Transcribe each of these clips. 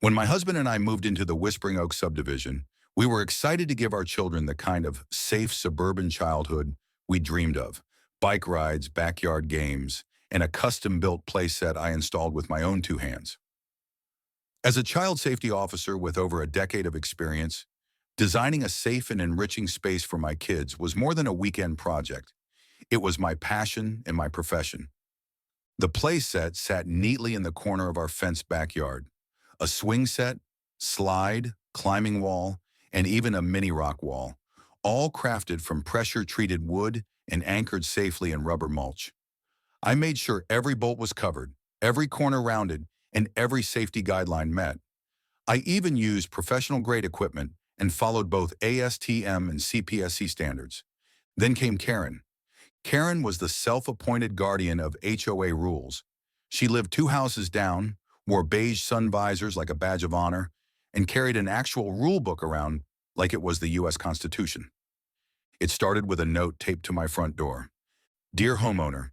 When my husband and I moved into the Whispering Oaks subdivision, we were excited to give our children the kind of safe suburban childhood we dreamed of. Bike rides, backyard games, and a custom-built playset I installed with my own two hands. As a child safety officer with over a decade of experience, designing a safe and enriching space for my kids was more than a weekend project. It was my passion and my profession. The playset sat neatly in the corner of our fenced backyard. A swing set, slide, climbing wall, and even a mini rock wall, all crafted from pressure-treated wood and anchored safely in rubber mulch. I made sure every bolt was covered, every corner rounded, and every safety guideline met. I even used professional-grade equipment and followed both ASTM and CPSC standards. Then came Karen. Karen was the self-appointed guardian of HOA rules. She lived two houses down, wore beige sun visors like a badge of honor, and carried an actual rule book around like it was the U.S. Constitution. It started with a note taped to my front door. Dear homeowner,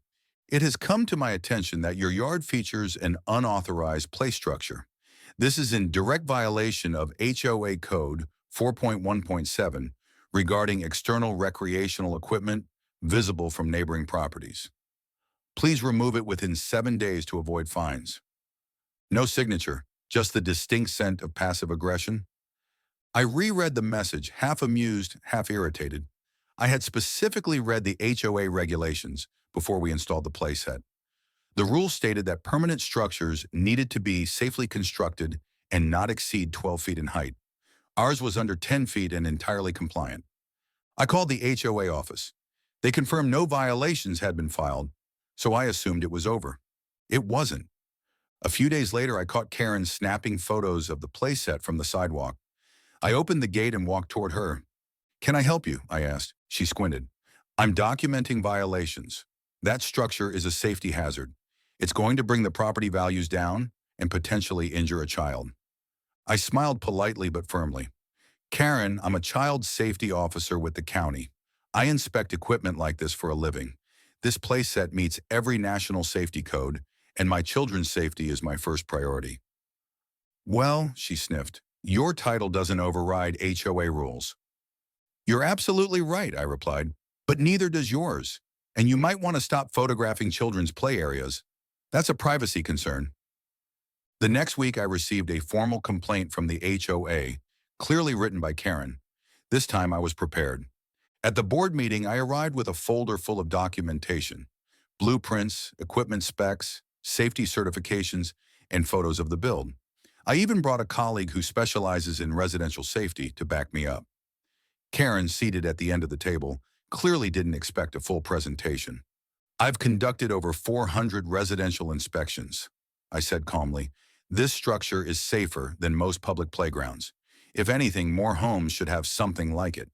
it has come to my attention that your yard features an unauthorized play structure. This is in direct violation of HOA Code 4.1.7 regarding external recreational equipment visible from neighboring properties. Please remove it within 7 days to avoid fines. No signature, just the distinct scent of passive aggression. I reread the message, half amused, half irritated. I had specifically read the HOA regulations before we installed the playset. The rules stated that permanent structures needed to be safely constructed and not exceed 12 feet in height. Ours was under 10 feet and entirely compliant. I called the HOA office. They confirmed no violations had been filed, so I assumed it was over. It wasn't. A few days later, I caught Karen snapping photos of the playset from the sidewalk. I opened the gate and walked toward her. Can I help you? I asked. She squinted. I'm documenting violations. That structure is a safety hazard. It's going to bring the property values down and potentially injure a child. I smiled politely but firmly. Karen, I'm a child safety officer with the county. I inspect equipment like this for a living. This playset meets every national safety code, and my children's safety is my first priority. Well, she sniffed, your title doesn't override HOA rules. You're absolutely right, I replied, but neither does yours. And you might want to stop photographing children's play areas. That's a privacy concern. The next week, I received a formal complaint from the HOA, clearly written by Karen. This time, I was prepared. At the board meeting, I arrived with a folder full of documentation, blueprints, equipment specs, safety certifications, and photos of the build. I even brought a colleague who specializes in residential safety to back me up. Karen, seated at the end of the table, clearly didn't expect a full presentation. I've conducted over 400 residential inspections, I said calmly. This structure is safer than most public playgrounds. If anything, more homes should have something like it.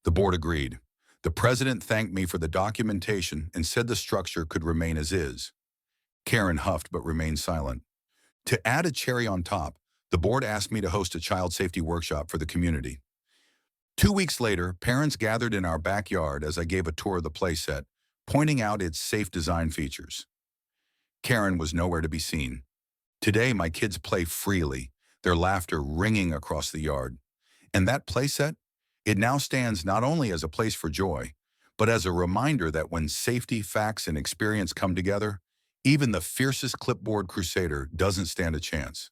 The board agreed. The president thanked me for the documentation and said the structure could remain as is. Karen huffed but remained silent. To add a cherry on top, the board asked me to host a child safety workshop for the community. 2 weeks later, parents gathered in our backyard as I gave a tour of the playset, pointing out its safe design features. Karen was nowhere to be seen. Today, my kids play freely, their laughter ringing across the yard. And that playset? It now stands not only as a place for joy, but as a reminder that when safety, facts, and experience come together, even the fiercest clipboard crusader doesn't stand a chance.